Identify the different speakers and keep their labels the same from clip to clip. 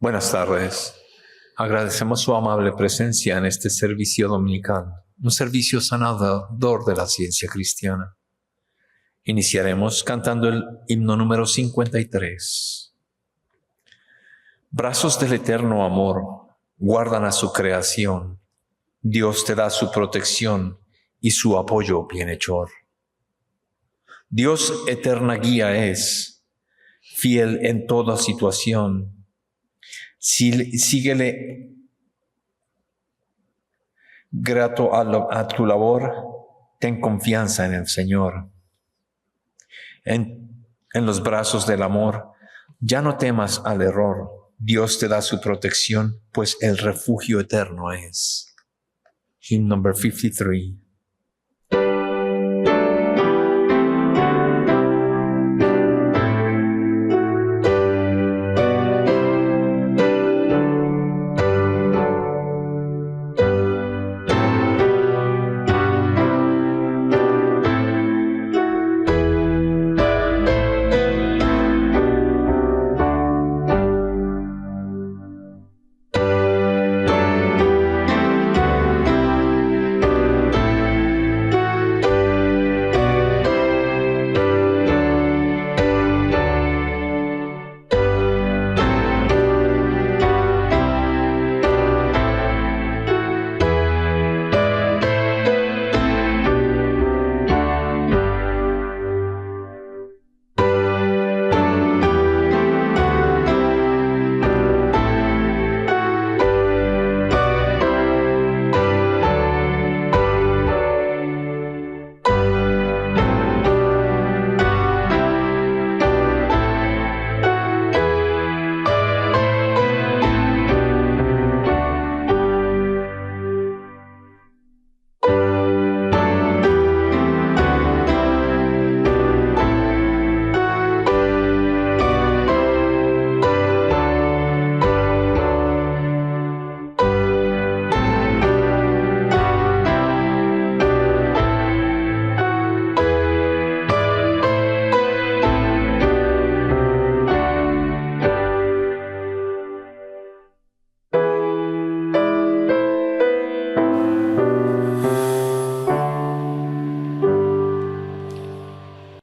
Speaker 1: Buenas tardes. Agradecemos su amable presencia en este servicio dominical, un servicio sanador de la ciencia cristiana. Iniciaremos cantando el himno número 53. Brazos del eterno amor guardan a su creación. Dios te da su protección y su apoyo bienhechor. Dios eterna guía es, fiel en toda situación. Síguele grato a tu labor, ten confianza en el Señor. En los brazos del amor, ya no temas al error. Dios te da su protección, pues el refugio eterno es. Hymn number 53.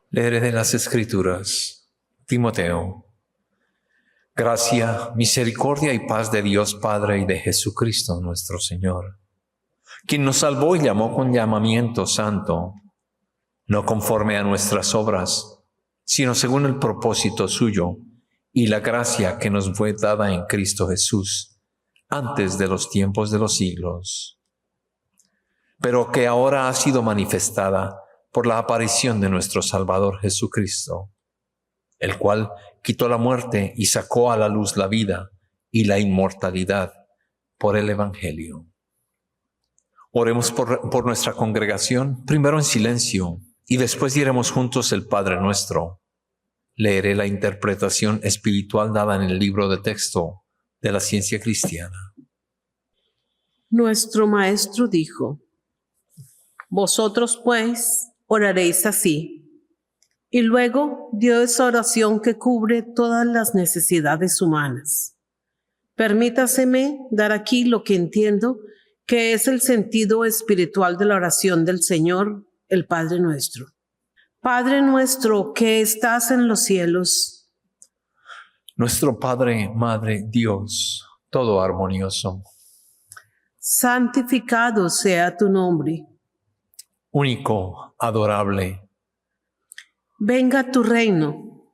Speaker 1: Leeré de las Escrituras. Timoteo. Gracia, misericordia y paz de Dios Padre y de Jesucristo nuestro Señor, quien nos salvó y llamó con llamamiento santo, no conforme a nuestras obras, sino según el propósito suyo y la gracia que nos fue dada en Cristo Jesús, antes de los tiempos de los siglos, pero que ahora ha sido manifestada por la aparición de nuestro Salvador Jesucristo, el cual quitó la muerte y sacó a la luz la vida y la inmortalidad por el Evangelio. Oremos por nuestra congregación, primero en silencio, y después diremos juntos el Padre Nuestro. Leeré la interpretación espiritual dada en el libro de texto de la ciencia cristiana.
Speaker 2: Nuestro Maestro dijo: vosotros pues oraréis así. Y luego dio esa oración que cubre todas las necesidades humanas. Permítaseme dar aquí lo que entiendo que es el sentido espiritual de la oración del Señor, el Padre Nuestro. Padre nuestro que estás en los cielos.
Speaker 1: Nuestro Padre, Madre, Dios, todo armonioso.
Speaker 2: Santificado sea tu nombre.
Speaker 1: Único, adorable.
Speaker 2: Venga tu reino.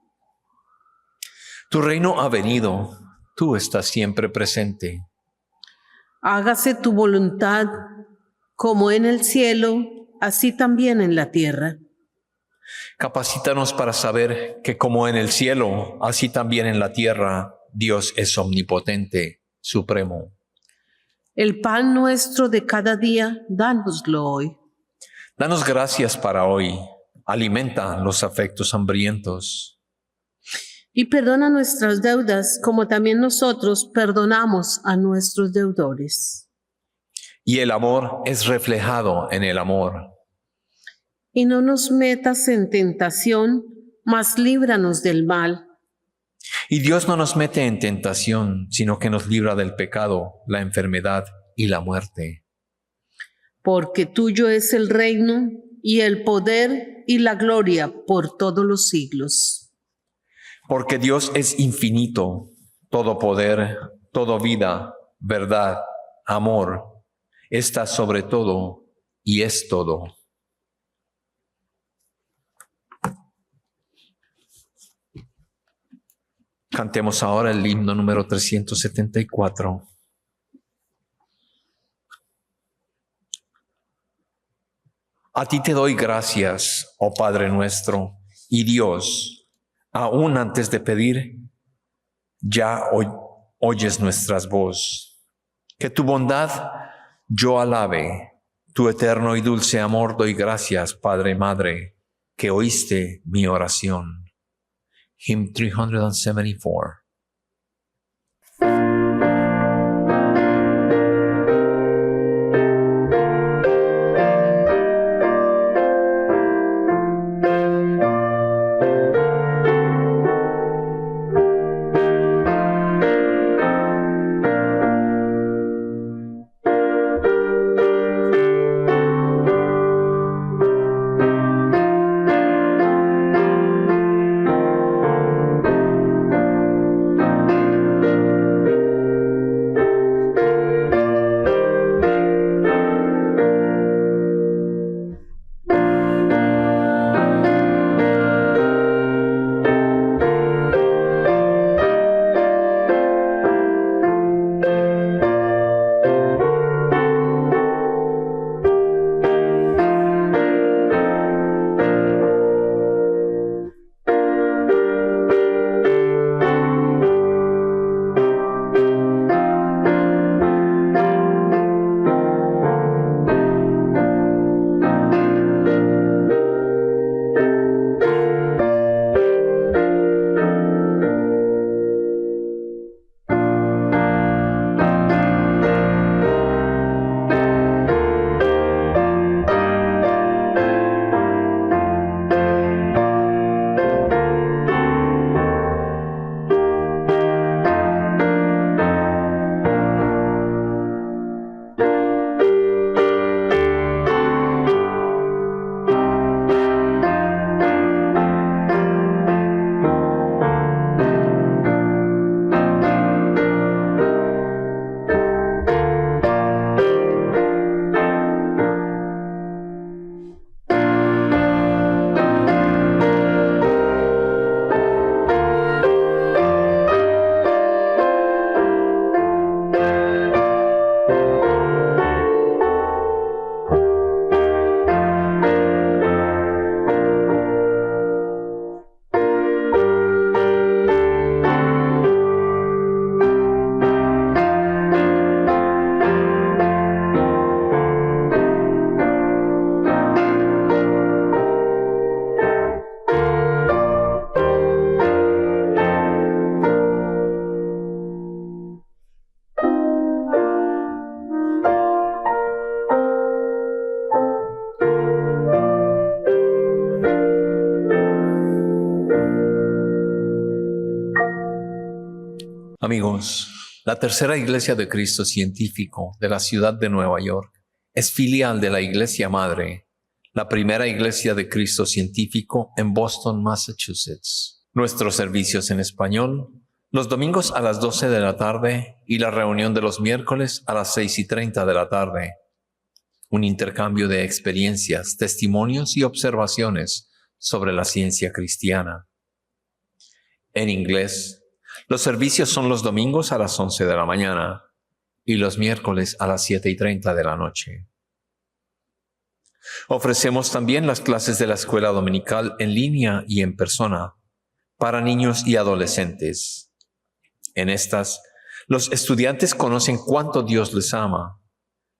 Speaker 1: Tu reino ha venido, tú estás siempre presente.
Speaker 2: Hágase tu voluntad, como en el cielo, así también en la tierra.
Speaker 1: Capacítanos para saber que como en el cielo, así también en la tierra, Dios es omnipotente, supremo.
Speaker 2: El pan nuestro de cada día, dánoslo hoy.
Speaker 1: Danos gracias para hoy. Alimenta los afectos hambrientos.
Speaker 2: Y perdona nuestras deudas, como también nosotros perdonamos a nuestros deudores.
Speaker 1: Y el amor es reflejado en el amor.
Speaker 2: Y no nos metas en tentación, mas líbranos del mal.
Speaker 1: Y Dios no nos mete en tentación, sino que nos libra del pecado, la enfermedad y la muerte.
Speaker 2: Porque tuyo es el reino y el poder y la gloria por todos los siglos.
Speaker 1: Porque Dios es infinito, todo poder, toda vida, verdad, amor, está sobre todo y es todo. Cantemos ahora el himno número 374. A ti te doy gracias, oh Padre nuestro, y Dios, aún antes de pedir, ya oyes nuestras voces. Que tu bondad yo alabe, tu eterno y dulce amor doy gracias, Padre, Madre, que oíste mi oración. Hymn 374. Amigos, la Tercera Iglesia de Cristo Científico de la ciudad de Nueva York es filial de la Iglesia Madre, la primera Iglesia de Cristo Científico en Boston, Massachusetts. Nuestros servicios en español, los domingos a las 12 de la tarde y la reunión de los miércoles a las 6:30 de la tarde. Un intercambio de experiencias, testimonios y observaciones sobre la ciencia cristiana. En inglés, los servicios son los domingos a las 11 de la mañana y los miércoles a las 7:30 de la noche. Ofrecemos también las clases de la escuela dominical en línea y en persona para niños y adolescentes. En estas, los estudiantes conocen cuánto Dios les ama,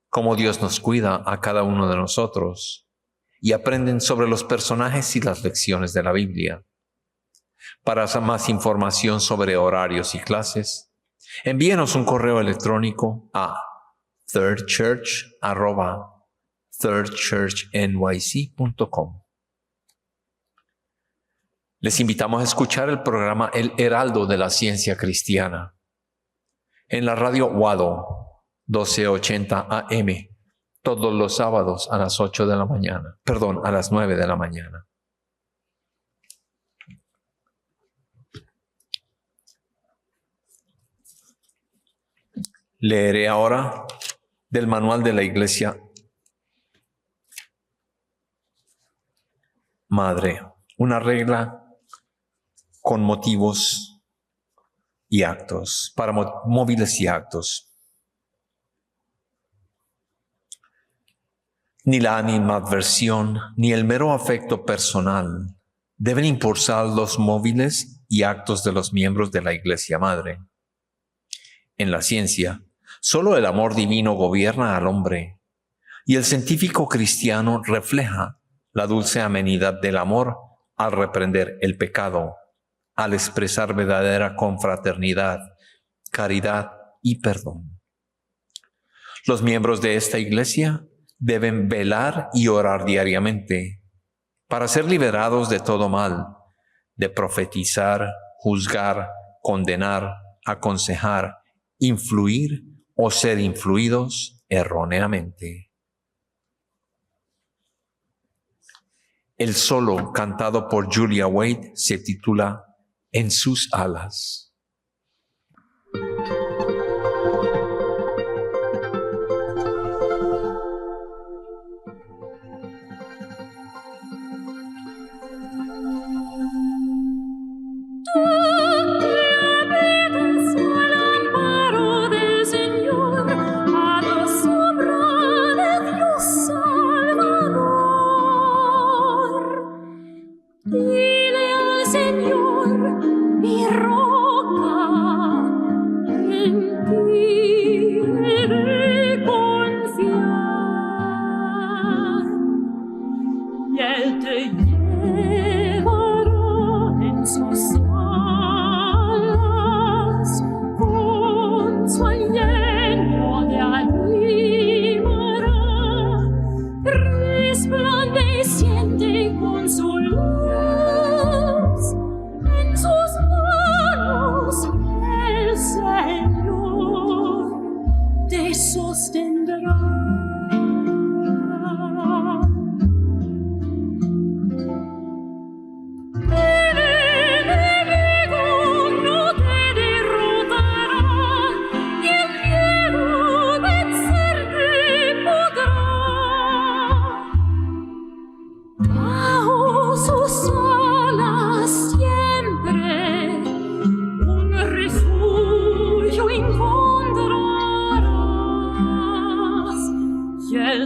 Speaker 1: cómo Dios nos cuida a cada uno de nosotros y aprenden sobre los personajes y las lecciones de la Biblia. Para más información sobre horarios y clases, envíenos un correo electrónico a thirdchurch@thirdchurchnyc.com. Les invitamos a escuchar el programa El Heraldo de la Ciencia Cristiana en la radio Wado 1280 AM todos los sábados a las 8 de la mañana, a las 9 de la mañana. Leeré ahora del manual de la Iglesia Madre, una regla con motivos y actos, para móviles y actos. Ni la animadversión ni el mero afecto personal deben impulsar los móviles y actos de los miembros de la Iglesia Madre. En la ciencia, solo el amor divino gobierna al hombre, y el científico cristiano refleja la dulce amenidad del amor al reprender el pecado, al expresar verdadera confraternidad, caridad y perdón. Los miembros de esta iglesia deben velar y orar diariamente para ser liberados de todo mal, de profetizar, juzgar, condenar, aconsejar, influir o ser influidos erróneamente. El solo cantado por Julia Wade se titula En sus alas.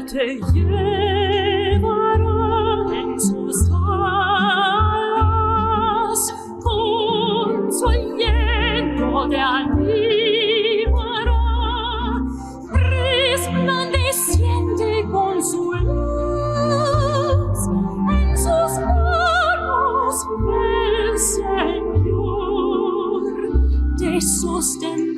Speaker 3: Te llevará en sus alas, con su aliento te animará, resplandeciente con su luz, en sus manos el Señor te sostendrá.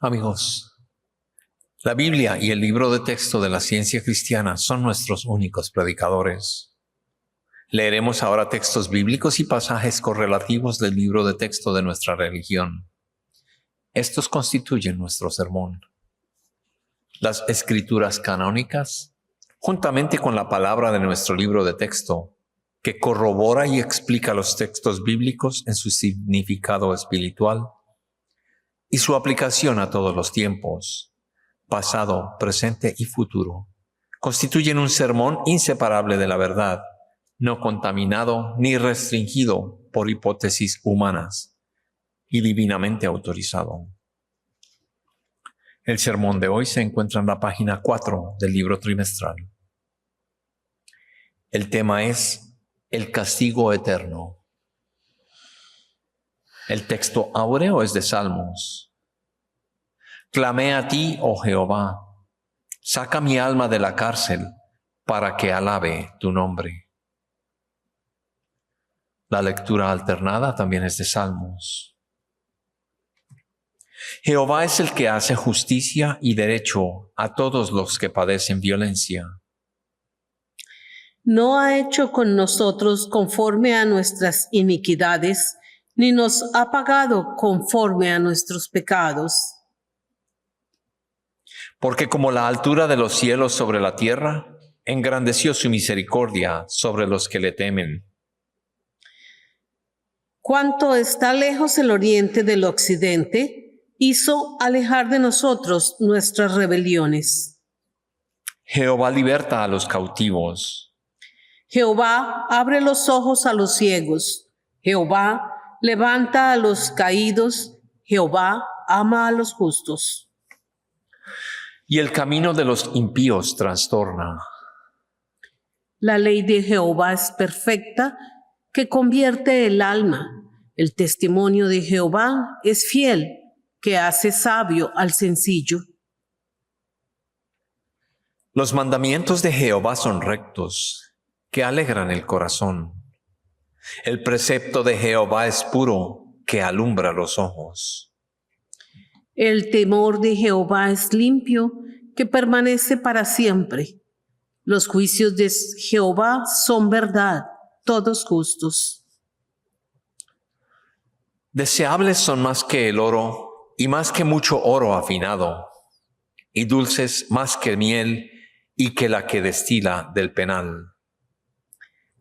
Speaker 1: Amigos, la Biblia y el libro de texto de la ciencia cristiana son nuestros únicos predicadores. Leeremos ahora textos bíblicos y pasajes correlativos del libro de texto de nuestra religión. Estos constituyen nuestro sermón. Las escrituras canónicas, juntamente con la palabra de nuestro libro de texto, que corrobora y explica los textos bíblicos en su significado espiritual y su aplicación a todos los tiempos, pasado, presente y futuro, constituyen un sermón inseparable de la verdad, no contaminado ni restringido por hipótesis humanas y divinamente autorizado. El sermón de hoy se encuentra en la página 4 del libro trimestral. El tema es el castigo eterno. El texto áureo es de Salmos. Clamé a ti, oh Jehová, saca mi alma de la cárcel para que alabe tu nombre. La lectura alternada también es de Salmos. Jehová es el que hace justicia y derecho a todos los que padecen violencia.
Speaker 2: No ha hecho con nosotros conforme a nuestras iniquidades, ni nos ha pagado conforme a nuestros pecados.
Speaker 1: Porque como la altura de los cielos sobre la tierra, engrandeció su misericordia sobre los que le temen.
Speaker 2: Cuánto está lejos el oriente del occidente, hizo alejar de nosotros nuestras rebeliones.
Speaker 1: Jehová liberta a los cautivos.
Speaker 2: Jehová abre los ojos a los ciegos. Jehová levanta a los caídos. Jehová ama a los justos.
Speaker 1: Y el camino de los impíos trastorna.
Speaker 2: La ley de Jehová es perfecta, que convierte el alma. El testimonio de Jehová es fiel, que hace sabio al sencillo.
Speaker 1: Los mandamientos de Jehová son rectos, que alegran el corazón. El precepto de Jehová es puro, que alumbra los ojos.
Speaker 2: El temor de Jehová es limpio, que permanece para siempre. Los juicios de Jehová son verdad, todos justos.
Speaker 1: Deseables son más que el oro, y más que mucho oro afinado, y dulces más que miel, y que la que destila del penal.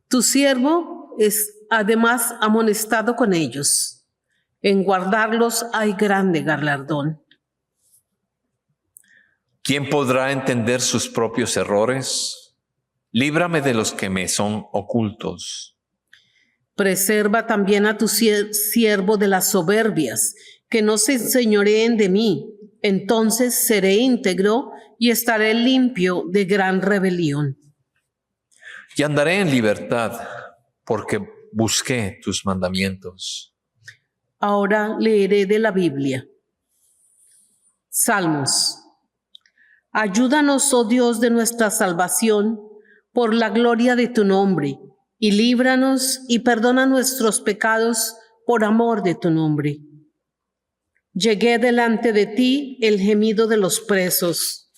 Speaker 2: Tu siervo es además amonestado con ellos. En guardarlos hay grande galardón.
Speaker 1: ¿Quién podrá entender sus propios errores? Líbrame de los que me son ocultos.
Speaker 2: Preserva también a tu siervo de las soberbias, que no se enseñoreen de mí. Entonces seré íntegro y estaré limpio de gran rebelión.
Speaker 1: Y andaré en libertad, porque busqué tus mandamientos.
Speaker 2: Ahora leeré de la Biblia. Salmos. Ayúdanos, oh Dios de nuestra salvación, por la gloria de tu nombre, y líbranos y perdona nuestros pecados por amor de tu nombre. Llegué delante de ti el gemido de los presos,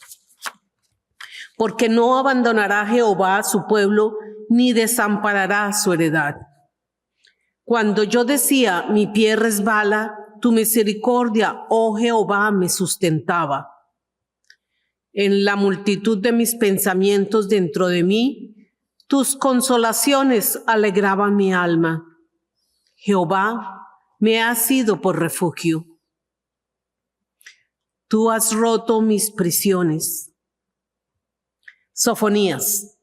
Speaker 2: porque no abandonará Jehová a su pueblo, ni desamparará su heredad. Cuando yo decía, mi pie resbala, tu misericordia, oh Jehová, me sustentaba. En la multitud de mis pensamientos dentro de mí, tus consolaciones alegraban mi alma. Jehová me ha sido por refugio. Tú has roto mis prisiones. Sofonías.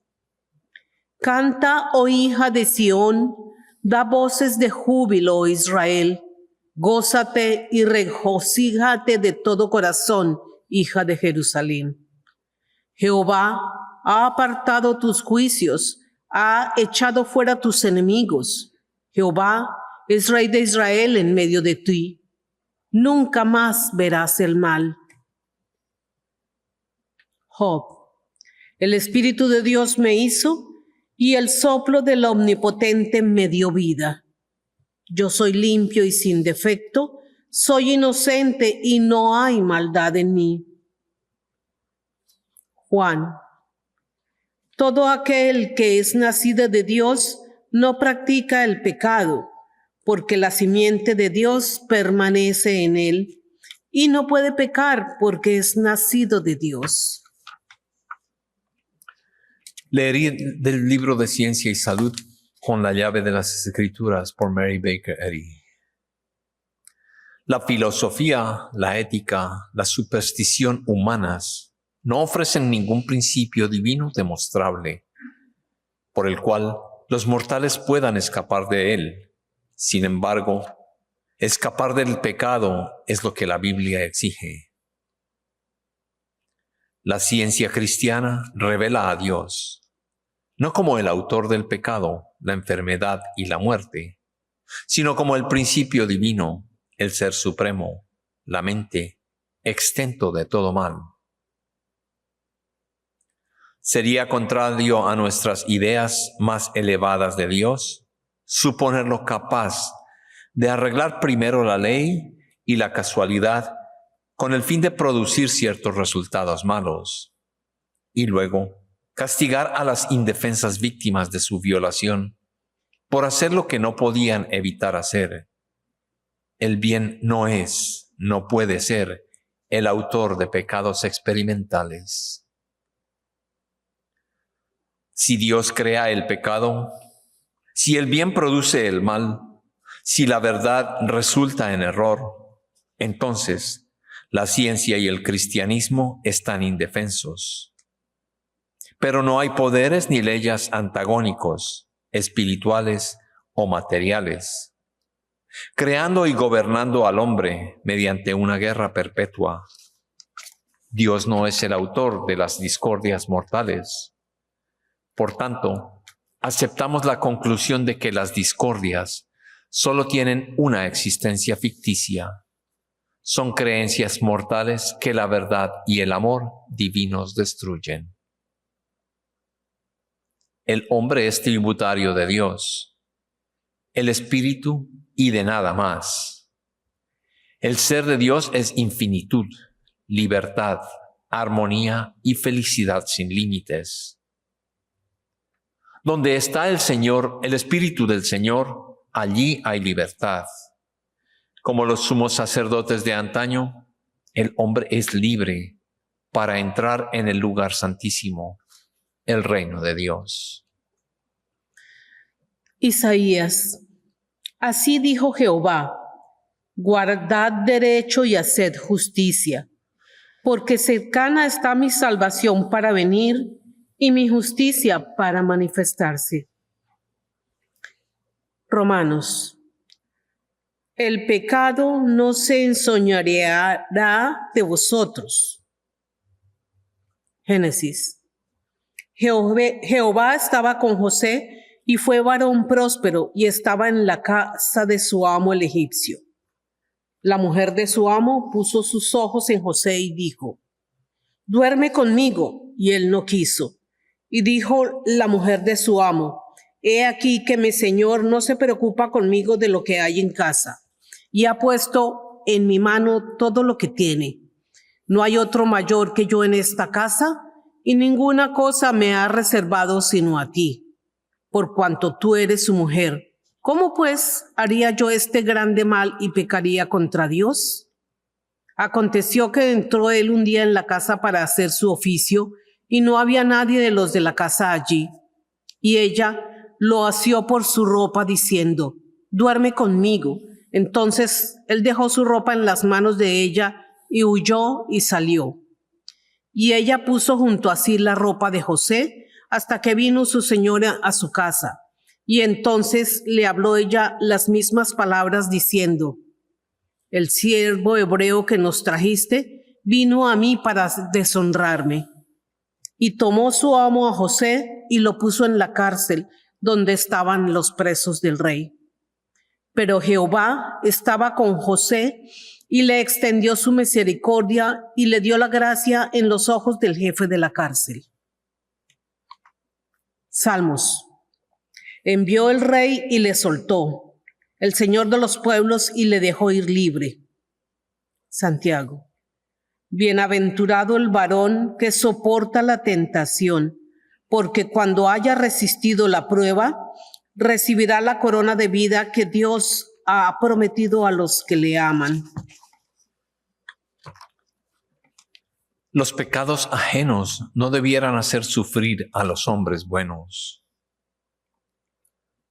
Speaker 2: Canta, oh hija de Sión, da voces de júbilo, oh Israel. Gózate y regocíjate de todo corazón, hija de Jerusalén. Jehová ha apartado tus juicios, ha echado fuera tus enemigos. Jehová es Rey de Israel en medio de ti. Nunca más verás el mal. Job. El Espíritu de Dios me hizo y el soplo del Omnipotente me dio vida. Yo soy limpio y sin defecto, soy inocente y no hay maldad en mí. Juan: todo aquel que es nacido de Dios no practica el pecado, porque la simiente de Dios permanece en él, y no puede pecar porque es nacido de Dios.
Speaker 1: Leería del libro de Ciencia y Salud con la llave de las Escrituras por Mary Baker Eddy. La filosofía, la ética, la superstición humanas no ofrecen ningún principio divino demostrable por el cual los mortales puedan escapar de él. Sin embargo, escapar del pecado es lo que la Biblia exige. La ciencia cristiana revela a Dios, no como el autor del pecado, la enfermedad y la muerte, sino como el principio divino, el ser supremo, la mente, exento de todo mal. ¿Sería contrario a nuestras ideas más elevadas de Dios suponerlo capaz de arreglar primero la ley y la casualidad con el fin de producir ciertos resultados malos y luego castigar a las indefensas víctimas de su violación por hacer lo que no podían evitar hacer? El bien no es, no puede ser, el autor de pecados experimentales. Si Dios crea el pecado, si el bien produce el mal, si la verdad resulta en error, entonces la ciencia y el cristianismo están indefensos. Pero no hay poderes ni leyes antagónicos, espirituales o materiales, creando y gobernando al hombre mediante una guerra perpetua. Dios no es el autor de las discordias mortales. Por tanto, aceptamos la conclusión de que las discordias solo tienen una existencia ficticia. Son creencias mortales que la verdad y el amor divinos destruyen. El hombre es tributario de Dios, el Espíritu y de nada más. El ser de Dios es infinitud, libertad, armonía y felicidad sin límites. Donde está el Señor, el Espíritu del Señor, allí hay libertad. Como los sumos sacerdotes de antaño, el hombre es libre para entrar en el lugar santísimo, el reino de Dios.
Speaker 2: Isaías: así dijo Jehová: guardad derecho y haced justicia, porque cercana está mi salvación para venir y mi justicia para manifestarse. Romanos: el pecado no se enseñoreará de vosotros. Génesis: Jehová estaba con José y fue varón próspero y estaba en la casa de su amo el egipcio. La mujer de su amo puso sus ojos en José y dijo: duerme conmigo. Y él no quiso. Y dijo la mujer de su amo: he aquí que mi señor no se preocupa conmigo de lo que hay en casa, y ha puesto en mi mano todo lo que tiene. No hay otro mayor que yo en esta casa, y ninguna cosa me ha reservado sino a ti, por cuanto tú eres su mujer. ¿Cómo pues haría yo este grande mal y pecaría contra Dios? Aconteció que entró él un día en la casa para hacer su oficio, y no había nadie de los de la casa allí. Y ella lo asió por su ropa, diciendo: duerme conmigo. Entonces él dejó su ropa en las manos de ella, y huyó y salió. Y ella puso junto a sí la ropa de José, hasta que vino su señora a su casa. Y entonces le habló ella las mismas palabras, diciendo: el siervo hebreo que nos trajiste vino a mí para deshonrarme. Y tomó su amo a José y lo puso en la cárcel donde estaban los presos del rey. Pero Jehová estaba con José y le extendió su misericordia y le dio la gracia en los ojos del jefe de la cárcel. Salmos. Envió el rey y le soltó, el Señor de los pueblos, y le dejó ir libre. Santiago. Bienaventurado el varón que soporta la tentación, porque cuando haya resistido la prueba, recibirá la corona de vida que Dios ha prometido a los que le aman.
Speaker 1: Los pecados ajenos no debieran hacer sufrir a los hombres buenos.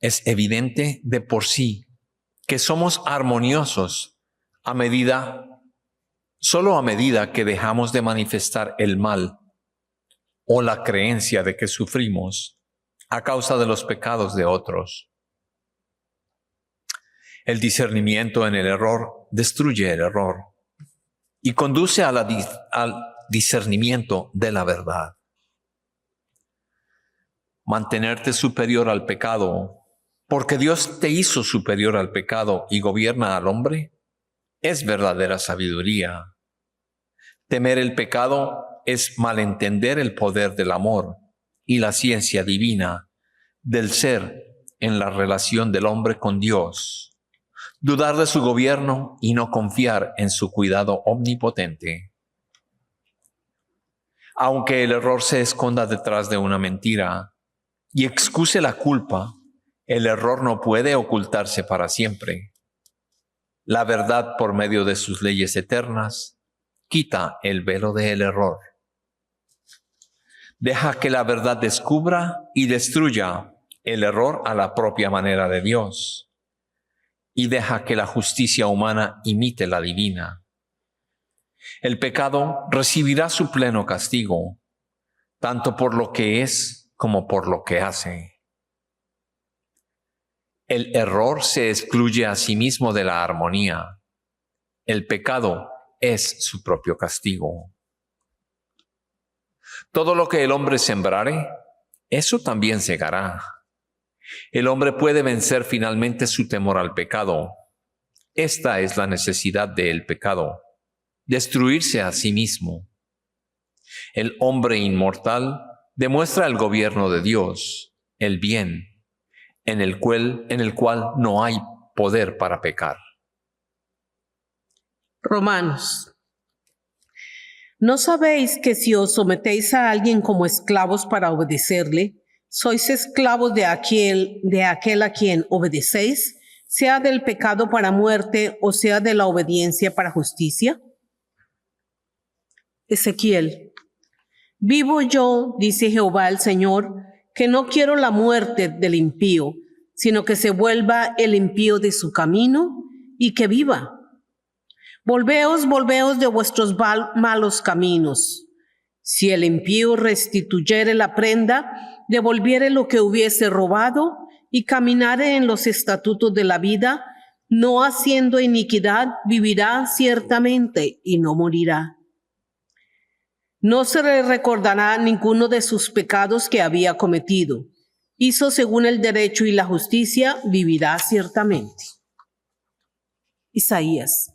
Speaker 1: Es evidente de por sí que somos armoniosos solo a medida que dejamos de manifestar el mal o la creencia de que sufrimos a causa de los pecados de otros. El discernimiento en el error destruye el error y conduce al discernimiento de la verdad. Mantenerte superior al pecado, porque Dios te hizo superior al pecado y gobierna al hombre, es verdadera sabiduría. Temer el pecado es malentender el poder del amor y la ciencia divina del ser en la relación del hombre con Dios. Dudar de su gobierno y no confiar en su cuidado omnipotente. Aunque el error se esconda detrás de una mentira y excuse la culpa, el error no puede ocultarse para siempre. La verdad, por medio de sus leyes eternas, quita el velo del error. Deja que la verdad descubra y destruya el error a la propia manera de Dios. Y deja que la justicia humana imite la divina. El pecado recibirá su pleno castigo, tanto por lo que es como por lo que hace. El error se excluye a sí mismo de la armonía. El pecado es su propio castigo. Todo lo que el hombre sembrare, eso también segará. El hombre puede vencer finalmente su temor al pecado. Esta es la necesidad del pecado, destruirse a sí mismo. El hombre inmortal demuestra el gobierno de Dios, el bien, en el cual no hay poder para pecar.
Speaker 2: Romanos. ¿No sabéis que si os sometéis a alguien como esclavos para obedecerle, sois esclavos de aquel a quien obedecéis, sea del pecado para muerte o sea de la obediencia para justicia? Ezequiel. Vivo yo, dice Jehová el Señor, que no quiero la muerte del impío, sino que se vuelva el impío de su camino y que viva. Volveos de vuestros malos caminos. Si el impío restituyere la prenda, devolviere lo que hubiese robado y caminare en los estatutos de la vida, no haciendo iniquidad, vivirá ciertamente y no morirá. No se le recordará ninguno de sus pecados que había cometido. Hizo según el derecho y la justicia, vivirá ciertamente. Isaías.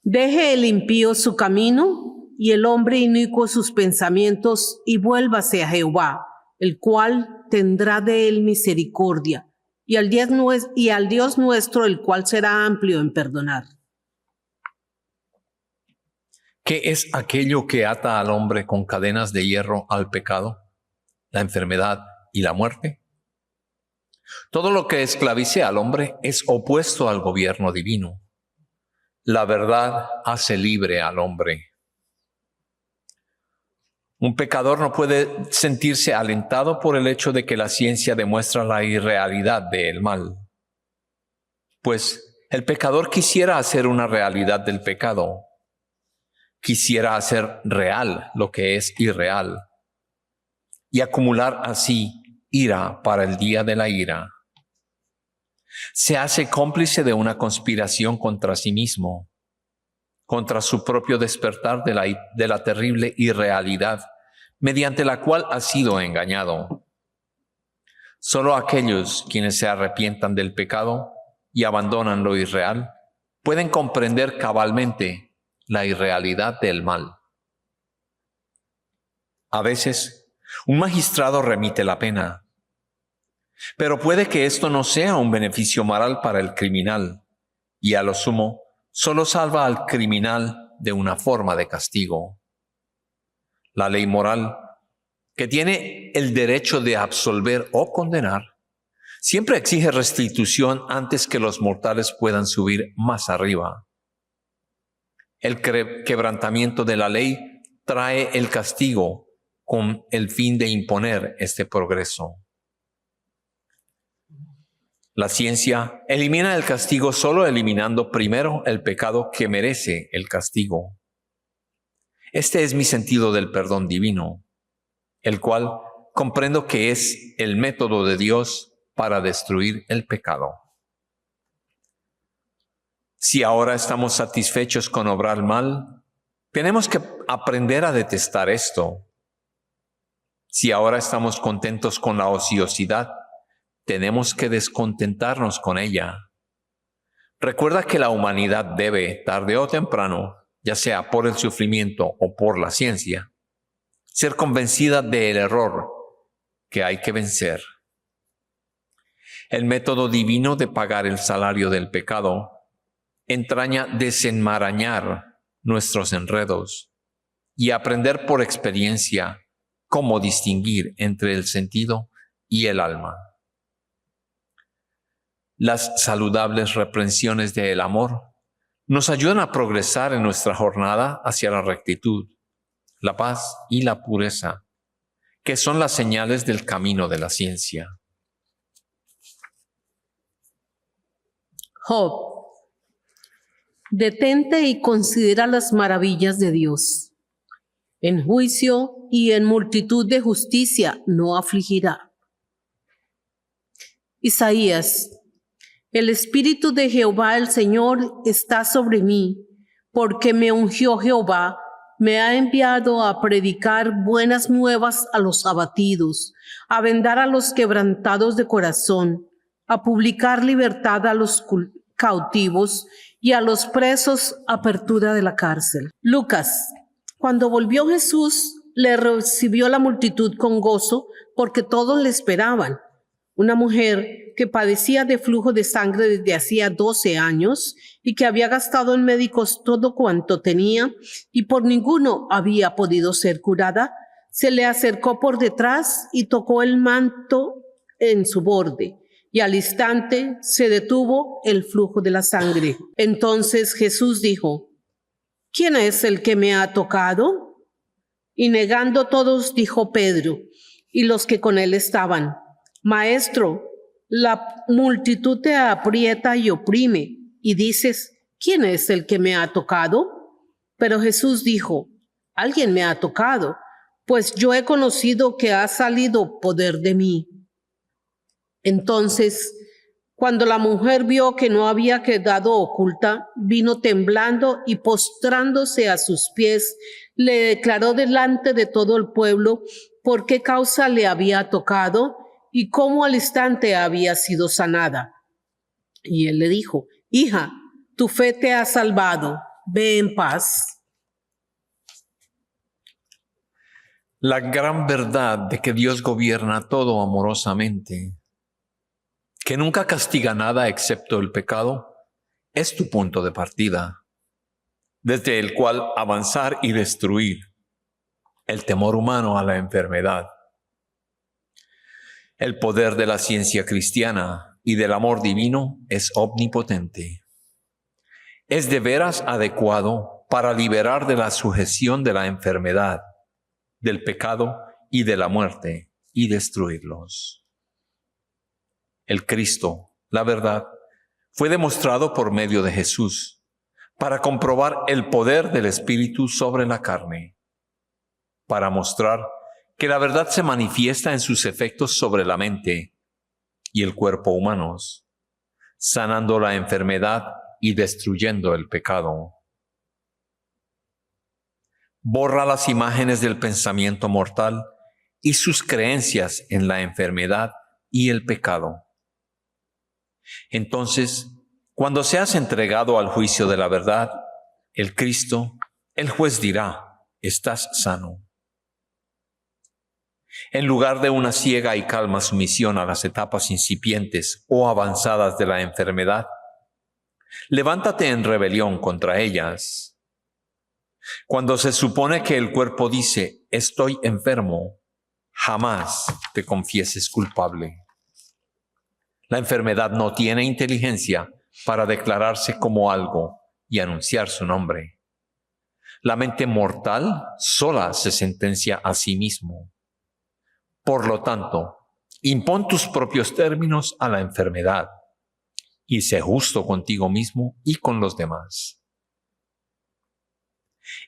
Speaker 2: Deje el impío su camino y el hombre inicuo sus pensamientos y vuélvase a Jehová, el cual tendrá de él misericordia, y al Dios nuestro, el cual será amplio en perdonar.
Speaker 1: ¿Qué es aquello que ata al hombre con cadenas de hierro al pecado, la enfermedad y la muerte? Todo lo que esclavice al hombre es opuesto al gobierno divino. La verdad hace libre al hombre. Un pecador no puede sentirse alentado por el hecho de que la ciencia demuestra la irrealidad del mal. Pues el pecador quisiera hacer una realidad del pecado. Quisiera hacer real lo que es irreal y acumular así ira para el día de la ira. Se hace cómplice de una conspiración contra sí mismo, contra su propio despertar de la terrible irrealidad mediante la cual ha sido engañado. Solo aquellos quienes se arrepientan del pecado y abandonan lo irreal pueden comprender cabalmente la irrealidad del mal. A veces, un magistrado remite la pena, pero puede que esto no sea un beneficio moral para el criminal y a lo sumo solo salva al criminal de una forma de castigo. La ley moral, que tiene el derecho de absolver o condenar, siempre exige restitución antes que los mortales puedan subir más arriba. El quebrantamiento de la ley trae el castigo con el fin de imponer este progreso. La ciencia elimina el castigo solo eliminando primero el pecado que merece el castigo. Este es mi sentido del perdón divino, el cual comprendo que es el método de Dios para destruir el pecado. Si ahora estamos satisfechos con obrar mal, tenemos que aprender a detestar esto. Si ahora estamos contentos con la ociosidad, tenemos que descontentarnos con ella. Recuerda que la humanidad debe, tarde o temprano, ya sea por el sufrimiento o por la ciencia, ser convencida del error que hay que vencer. El método divino de pagar el salario del pecado entraña desenmarañar nuestros enredos y aprender por experiencia cómo distinguir entre el sentido y el alma. Las saludables reprensiones del amor nos ayudan a progresar en nuestra jornada hacia la rectitud, la paz y la pureza, que son las señales del camino de la ciencia.
Speaker 2: Job, detente y considera las maravillas de Dios. En juicio y en multitud de justicia no afligirá. Isaías, el Espíritu de Jehová el Señor está sobre mí, porque me ungió Jehová, me ha enviado a predicar buenas nuevas a los abatidos, a vendar a los quebrantados de corazón, a publicar libertad a los cautivos y a los presos apertura de la cárcel. Lucas, cuando volvió Jesús, le recibió la multitud con gozo, porque todos le esperaban. Una mujer que padecía de flujo de sangre desde hacía 12 años y que había gastado en médicos todo cuanto tenía y por ninguno había podido ser curada, se le acercó por detrás y tocó el manto en su borde, y al instante se detuvo el flujo de la sangre. Entonces Jesús dijo: ¿Quién es el que me ha tocado? Y negando todos, dijo Pedro y los que con él estaban: Maestro, la multitud te aprieta y oprime, y dices: ¿Quién es el que me ha tocado? Pero Jesús dijo: Alguien me ha tocado, pues yo he conocido que ha salido poder de mí. Entonces, cuando la mujer vio que no había quedado oculta, vino temblando y postrándose a sus pies, le declaró delante de todo el pueblo por qué causa le había tocado y cómo al instante había sido sanada. Y él le dijo: Hija, tu fe te ha salvado, ve en paz.
Speaker 1: La gran verdad de que Dios gobierna todo amorosamente, que nunca castiga nada excepto el pecado, es tu punto de partida, desde el cual avanzar y destruir el temor humano a la enfermedad. El poder de la ciencia cristiana y del amor divino es omnipotente. Es de veras adecuado para liberar de la sujeción de la enfermedad, del pecado y de la muerte y destruirlos. El Cristo, la verdad, fue demostrado por medio de Jesús para comprobar el poder del Espíritu sobre la carne, para mostrar que la verdad se manifiesta en sus efectos sobre la mente y el cuerpo humanos, sanando la enfermedad y destruyendo el pecado. Borra las imágenes del pensamiento mortal y sus creencias en la enfermedad y el pecado. Entonces, cuando seas entregado al juicio de la verdad, el Cristo, el juez, dirá: estás sano. En lugar de una ciega y calma sumisión a las etapas incipientes o avanzadas de la enfermedad, Levántate en rebelión contra ellas. Cuando se supone que el cuerpo dice, estoy enfermo, jamás te confieses culpable. La enfermedad no tiene inteligencia para declararse como algo y anunciar su nombre. La mente mortal sola se sentencia a sí mismo. Por lo tanto, impón tus propios términos a la enfermedad y sé justo contigo mismo y con los demás.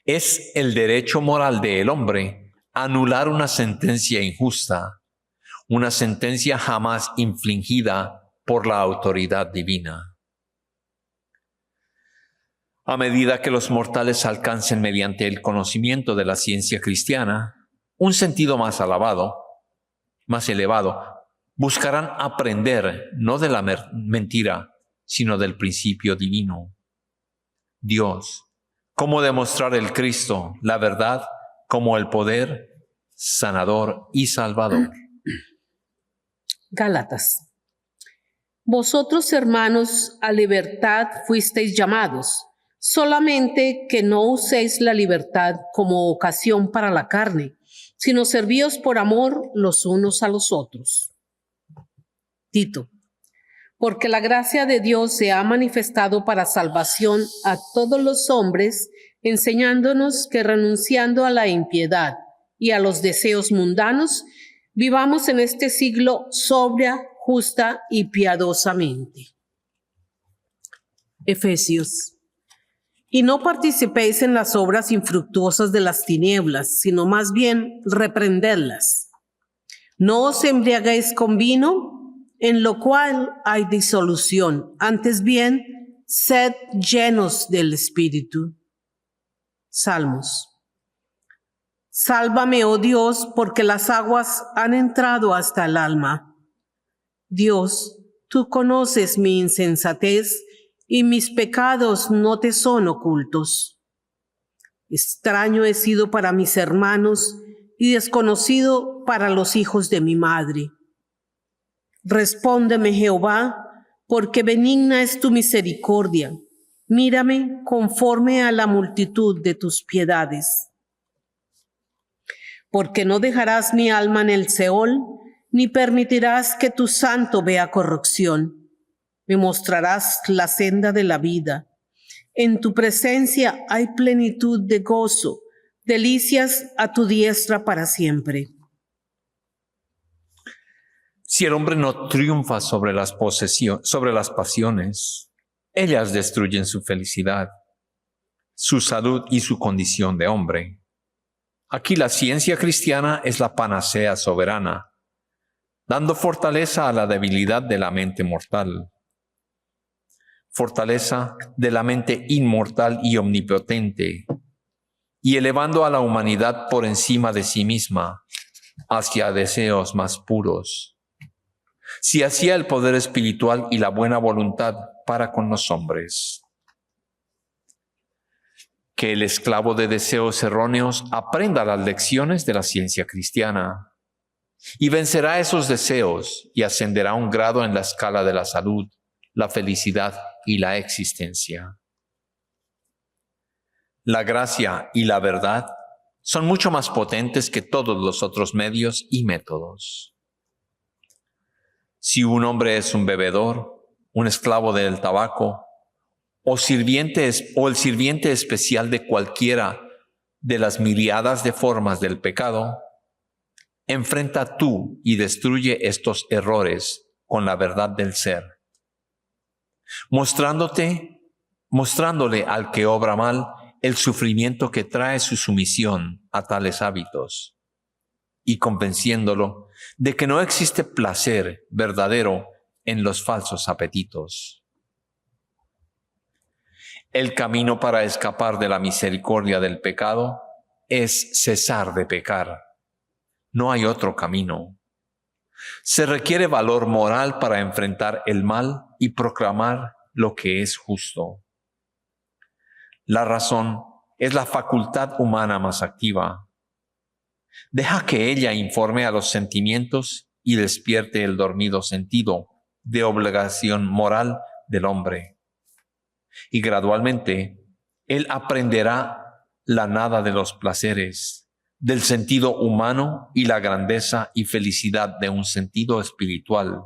Speaker 1: Es el derecho moral del hombre anular una sentencia injusta, una sentencia jamás infligida por la autoridad divina. A medida que los mortales alcancen mediante el conocimiento de la ciencia cristiana un sentido más elevado, buscarán aprender no de la mentira, sino del principio divino. Dios, cómo demostrar el Cristo, la verdad, como el poder sanador y salvador.
Speaker 2: Gálatas. Vosotros, hermanos, a libertad fuisteis llamados, solamente que no uséis la libertad como ocasión para la carne, sino servíos por amor los unos a los otros. Tito. Porque la gracia de Dios se ha manifestado para salvación a todos los hombres, enseñándonos que renunciando a la impiedad y a los deseos mundanos, vivamos en este siglo sobria, justa y piadosamente. Efesios. Y no participéis en las obras infructuosas de las tinieblas, sino más bien reprenderlas. No os embriaguéis con vino, en lo cual hay disolución, antes bien, sed llenos del Espíritu. Salmos. Sálvame, oh Dios, porque las aguas han entrado hasta el alma. Dios, tú conoces mi insensatez y mis pecados no te son ocultos. Extraño he sido para mis hermanos y desconocido para los hijos de mi madre. Respóndeme, Jehová, porque benigna es tu misericordia. Mírame conforme a la multitud de tus piedades. Porque no dejarás mi alma en el Seol, ni permitirás que tu santo vea corrupción. Me mostrarás la senda de la vida. En tu presencia hay plenitud de gozo, delicias a tu diestra para siempre.
Speaker 1: Si el hombre no triunfa sobre las pasiones, ellas destruyen su felicidad, su salud y su condición de hombre. Aquí la ciencia cristiana es la panacea soberana, dando fortaleza a la debilidad de la mente mortal, fortaleza de la mente inmortal y omnipotente, y elevando a la humanidad por encima de sí misma hacia deseos más puros. Si hacía el poder espiritual y la buena voluntad para con los hombres. Que el esclavo de deseos erróneos aprenda las lecciones de la ciencia cristiana y vencerá esos deseos y ascenderá un grado en la escala de la salud, la felicidad y la existencia. La gracia y la verdad son mucho más potentes que todos los otros medios y métodos. Si un hombre es un bebedor, un esclavo del tabaco, o el sirviente especial de cualquiera de las miriadas de formas del pecado, enfrenta tú y destruye estos errores con la verdad del ser, mostrándole al que obra mal el sufrimiento que trae su sumisión a tales hábitos y convenciéndolo de que no existe placer verdadero en los falsos apetitos. El camino para escapar de la misericordia del pecado es cesar de pecar. No hay otro camino. Se requiere valor moral para enfrentar el mal y proclamar lo que es justo. La razón es la facultad humana más activa. Deja que ella informe a los sentimientos y despierte el dormido sentido de obligación moral del hombre. y gradualmente él aprenderá la nada de los placeres, del sentido humano y la grandeza y felicidad de un sentido espiritual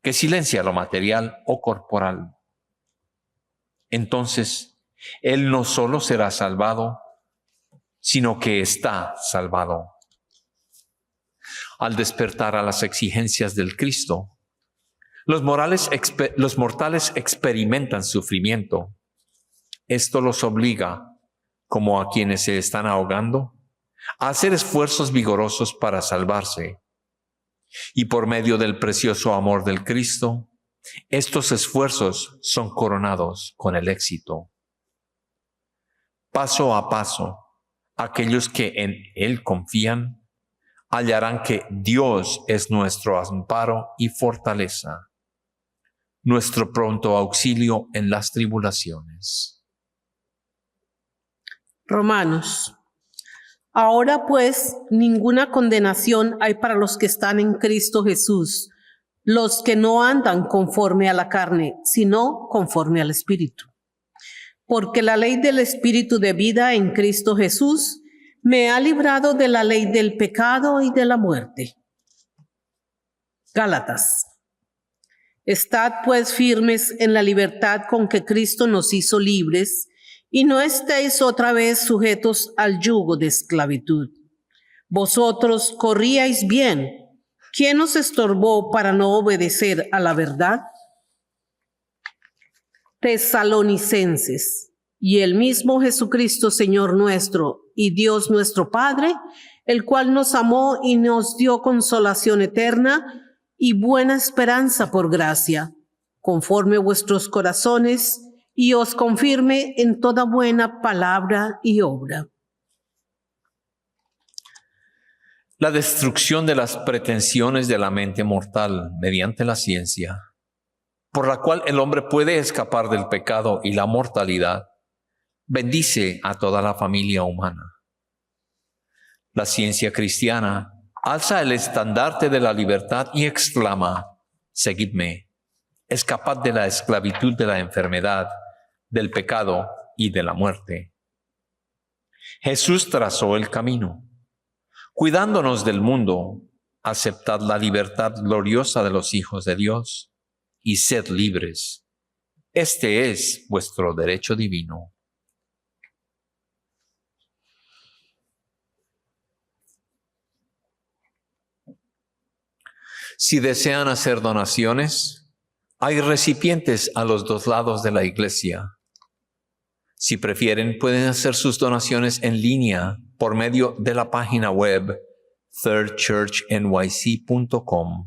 Speaker 1: que silencia lo material o corporal. Entonces, él no solo será salvado, sino que está salvado. Al despertar a las exigencias del Cristo, los mortales experimentan sufrimiento. Esto los obliga, como a quienes se están ahogando, a hacer esfuerzos vigorosos para salvarse. Y por medio del precioso amor del Cristo, estos esfuerzos son coronados con el éxito. Paso a paso, aquellos que en Él confían hallarán que Dios es nuestro amparo y fortaleza, nuestro pronto auxilio en las tribulaciones.
Speaker 2: Romanos. Ahora pues, ninguna condenación hay para los que están en Cristo Jesús, los que no andan conforme a la carne, sino conforme al Espíritu. Porque la ley del Espíritu de vida en Cristo Jesús me ha librado de la ley del pecado y de la muerte. Gálatas. Estad pues firmes en la libertad con que Cristo nos hizo libres, y no estéis otra vez sujetos al yugo de esclavitud. Vosotros corríais bien. ¿Quién os estorbó para no obedecer a la verdad? Tesalonicenses. Y el mismo Jesucristo, Señor nuestro, y Dios nuestro Padre, el cual nos amó y nos dio consolación eterna y buena esperanza por gracia, conforme vuestros corazones, y os confirme en toda buena palabra y obra.
Speaker 1: La destrucción de las pretensiones de la mente mortal mediante la ciencia, por la cual el hombre puede escapar del pecado y la mortalidad, bendice a toda la familia humana. La ciencia cristiana alza el estandarte de la libertad y exclama: seguidme, escapad de la esclavitud de la enfermedad, del pecado y de la muerte. Jesús trazó el camino. Cuidándonos del mundo, aceptad la libertad gloriosa de los hijos de Dios y sed libres. Este es vuestro derecho divino. Si desean hacer donaciones, hay recipientes a los dos lados de la iglesia. Si prefieren, pueden hacer sus donaciones en línea por medio de la página web thirdchurchnyc.com.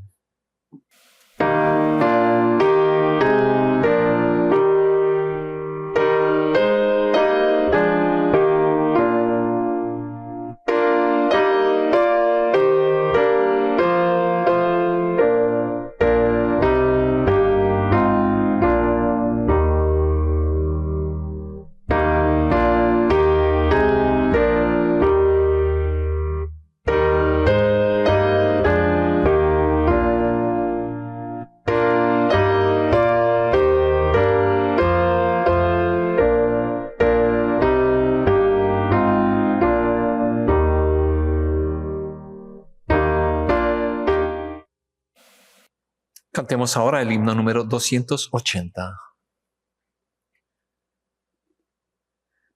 Speaker 1: Cantemos ahora el himno número 280.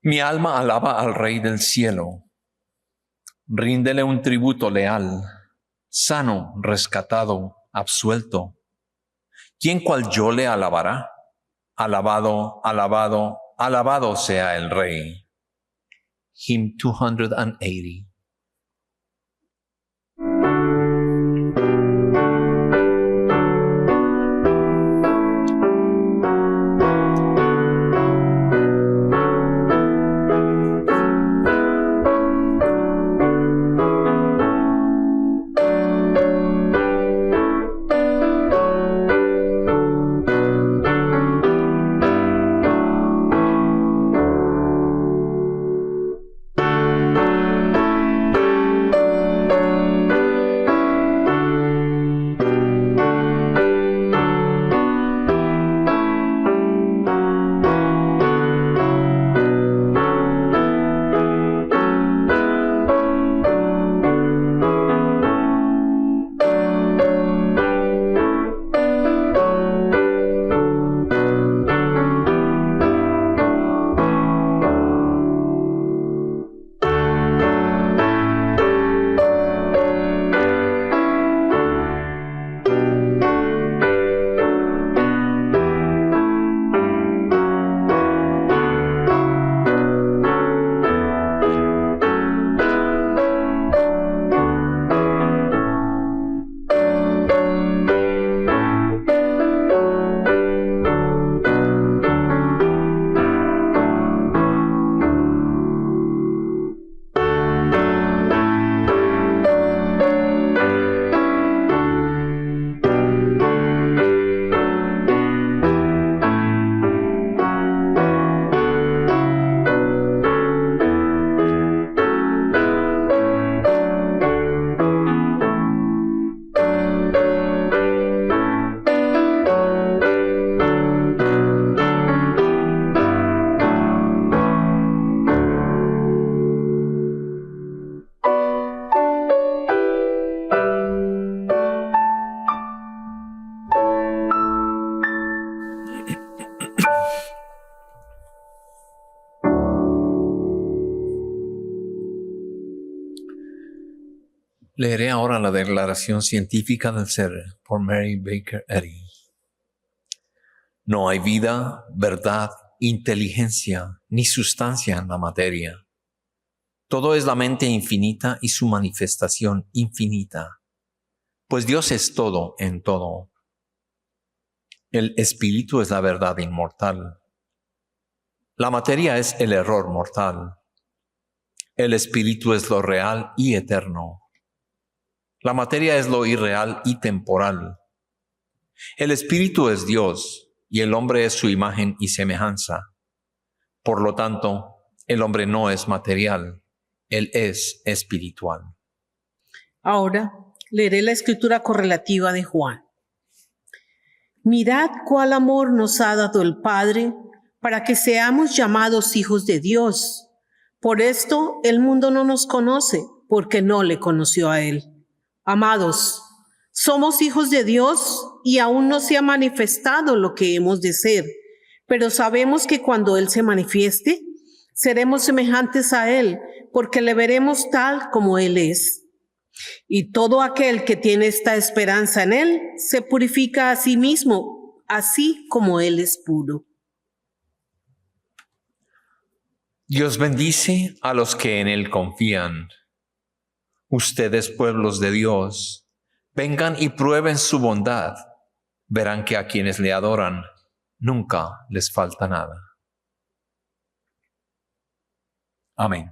Speaker 1: Mi alma alaba al Rey del cielo. Ríndele un tributo leal, sano, rescatado, absuelto. ¿Quién cual yo le alabará? Alabado, alabado, alabado sea el Rey. Hymn 280. Leeré ahora la declaración científica del ser por Mary Baker Eddy. No hay vida, verdad, inteligencia ni sustancia en la materia. Todo es la mente infinita y su manifestación infinita, pues Dios es todo en todo. El espíritu es la verdad inmortal. La materia es el error mortal. El espíritu es lo real y eterno. La materia es lo irreal y temporal. El espíritu es Dios y el hombre es su imagen y semejanza. Por lo tanto, el hombre no es material, él es espiritual.
Speaker 2: Ahora leeré la escritura correlativa de Juan. Mirad cuál amor nos ha dado el Padre para que seamos llamados hijos de Dios. Por esto el mundo no nos conoce, porque no le conoció a Él. Amados, somos hijos de Dios y aún no se ha manifestado lo que hemos de ser, pero sabemos que cuando Él se manifieste, seremos semejantes a Él, porque le veremos tal como Él es. Y todo aquel que tiene esta esperanza en Él se purifica a sí mismo, así como Él es puro.
Speaker 1: Dios bendice a los que en Él confían. Ustedes, pueblos de Dios, vengan y prueben su bondad. Verán que a quienes le adoran nunca les falta nada. Amén.